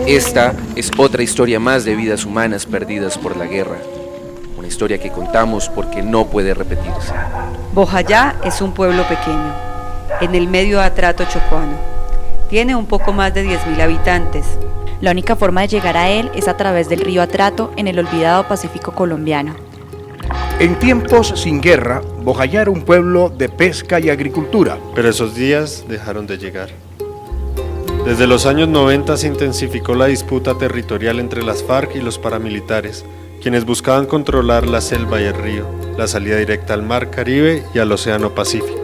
Esta es otra historia más de vidas humanas perdidas por la guerra. Una historia que contamos porque no puede repetirse. Bojayá es un pueblo pequeño, en el medio atrato chocuano. Tiene un poco más de 10.000 habitantes. La única forma de llegar a él es a través del río Atrato en el olvidado Pacífico colombiano. En tiempos sin guerra, Bojayá era un pueblo de pesca y agricultura. Pero esos días dejaron de llegar. Desde los años 90 se intensificó la disputa territorial entre las FARC y los paramilitares, quienes buscaban controlar la selva y el río, la salida directa al Mar Caribe y al Océano Pacífico.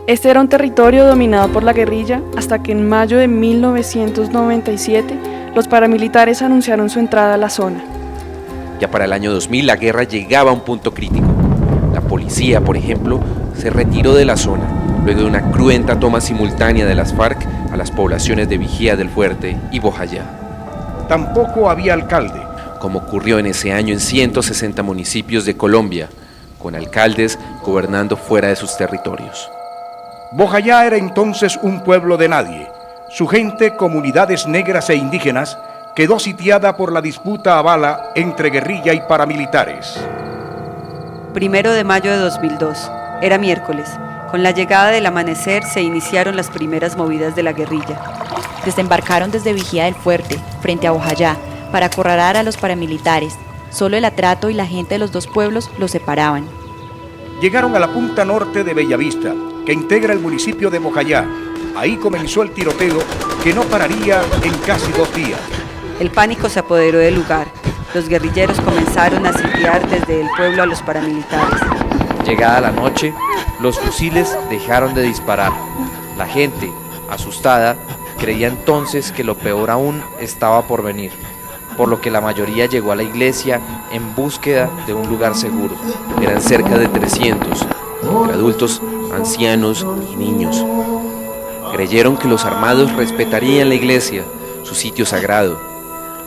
Este era un territorio dominado por la guerrilla hasta que en mayo de 1997 los paramilitares anunciaron su entrada a la zona. Ya para el año 2000 la guerra llegaba a un punto crítico. La policía, por ejemplo, se retiró de la zona, luego de una cruenta toma simultánea de las FARC a las poblaciones de Vigía del Fuerte y Bojayá. Tampoco había alcalde, como ocurrió en ese año en 160 municipios de Colombia, con alcaldes gobernando fuera de sus territorios. Bojayá era entonces un pueblo de nadie. Su gente, comunidades negras e indígenas, quedó sitiada por la disputa a bala entre guerrilla y paramilitares. 1 de mayo de 2002, era miércoles. Con la llegada del amanecer se iniciaron las primeras movidas de la guerrilla. Desembarcaron desde Vigía del Fuerte, frente a Bojayá, para acorralar a los paramilitares. Solo el Atrato y la gente de los dos pueblos los separaban. Llegaron a la punta norte de Bellavista, que integra el municipio de Bojayá. Ahí comenzó el tiroteo, que no pararía en casi 2 días. El pánico se apoderó del lugar. Los guerrilleros comenzaron a sitiar desde el pueblo a los paramilitares. Llegada la noche, los fusiles dejaron de disparar. La gente, asustada, creía entonces que lo peor aún estaba por venir, por lo que la mayoría llegó a la iglesia en búsqueda de un lugar seguro. Eran cerca de 300, entre adultos, ancianos y niños. Creyeron que los armados respetarían la iglesia, su sitio sagrado.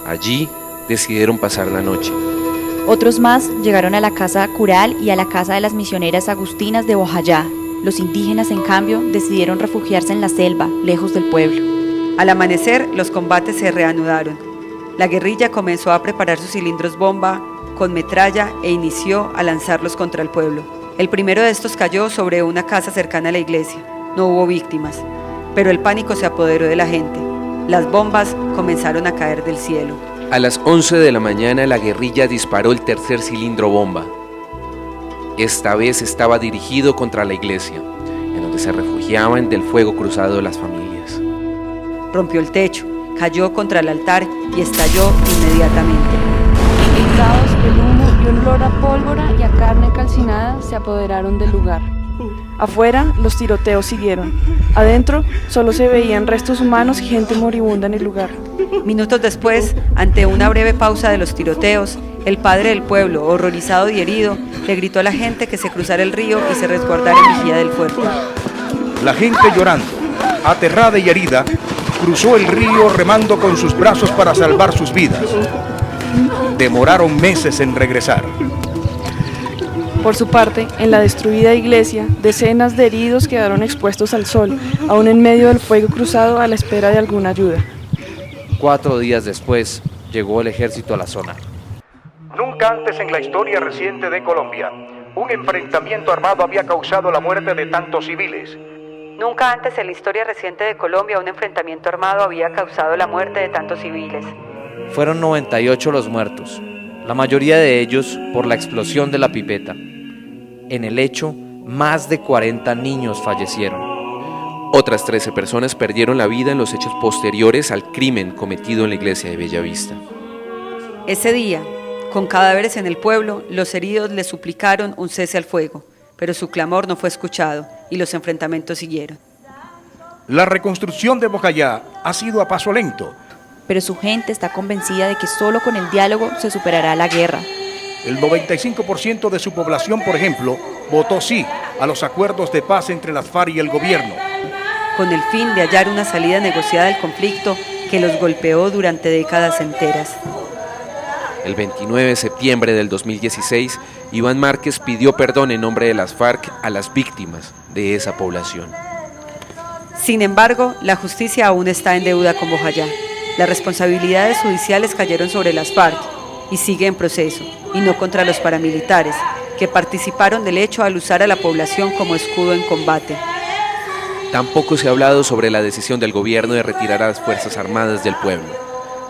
Allí decidieron pasar la noche. Otros más llegaron a la casa cural y a la casa de las misioneras agustinas de Bojayá. Los indígenas, en cambio, decidieron refugiarse en la selva, lejos del pueblo. Al amanecer, los combates se reanudaron. La guerrilla comenzó a preparar sus cilindros bomba con metralla e inició a lanzarlos contra el pueblo. El primero de estos cayó sobre una casa cercana a la iglesia. No hubo víctimas, pero el pánico se apoderó de la gente. Las bombas comenzaron a caer del cielo. A las 11 de la mañana la guerrilla disparó el tercer cilindro bomba. Esta vez estaba dirigido contra la iglesia, en donde se refugiaban del fuego cruzado de las familias. Rompió el techo, cayó contra el altar y estalló inmediatamente. El caos, el humo y un olor a pólvora y a carne calcinada se apoderaron del lugar. Afuera, los tiroteos siguieron. Adentro, solo se veían restos humanos y gente moribunda en el lugar. Minutos después, ante una breve pausa de los tiroteos, el padre del pueblo, horrorizado y herido, le gritó a la gente que se cruzara el río y se resguardara en Vigía del Fuerte. La gente, llorando, aterrada y herida, cruzó el río remando con sus brazos para salvar sus vidas. Demoraron meses en regresar. Por su parte, en la destruida iglesia, decenas de heridos quedaron expuestos al sol, aún en medio del fuego cruzado a la espera de alguna ayuda. 4 días después, llegó el ejército a la zona. Nunca antes en la historia reciente de Colombia, un enfrentamiento armado había causado la muerte de tantos civiles. Nunca antes en la historia reciente de Colombia un enfrentamiento armado había causado la muerte de tantos civiles. Fueron 98 los muertos, la mayoría de ellos por la explosión de la pipeta. En el hecho, más de 40 niños fallecieron. Otras 13 personas perdieron la vida en los hechos posteriores al crimen cometido en la iglesia de Bellavista. Ese día, con cadáveres en el pueblo, los heridos le suplicaron un cese al fuego, pero su clamor no fue escuchado y los enfrentamientos siguieron. La reconstrucción de Bojayá ha sido a paso lento. Pero su gente está convencida de que solo con el diálogo se superará la guerra. El 95% de su población, por ejemplo, votó sí a los acuerdos de paz entre las FARC y el gobierno, con el fin de hallar una salida negociada del conflicto que los golpeó durante décadas enteras. El 29 de septiembre del 2016, Iván Márquez pidió perdón en nombre de las FARC a las víctimas de esa población. Sin embargo, la justicia aún está en deuda con Bojayá. Las responsabilidades judiciales cayeron sobre las FARC y sigue en proceso, y no contra los paramilitares, que participaron del hecho al usar a la población como escudo en combate. Tampoco se ha hablado sobre la decisión del gobierno de retirar a las Fuerzas Armadas del pueblo,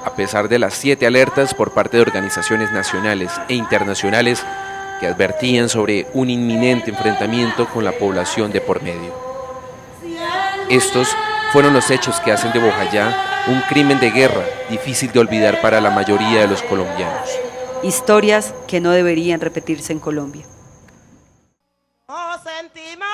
a pesar de las 7 alertas por parte de organizaciones nacionales e internacionales que advertían sobre un inminente enfrentamiento con la población de por medio. Estos fueron los hechos que hacen de Bojayá un crimen de guerra difícil de olvidar para la mayoría de los colombianos. Historias que no deberían repetirse en Colombia. Oh, sentimos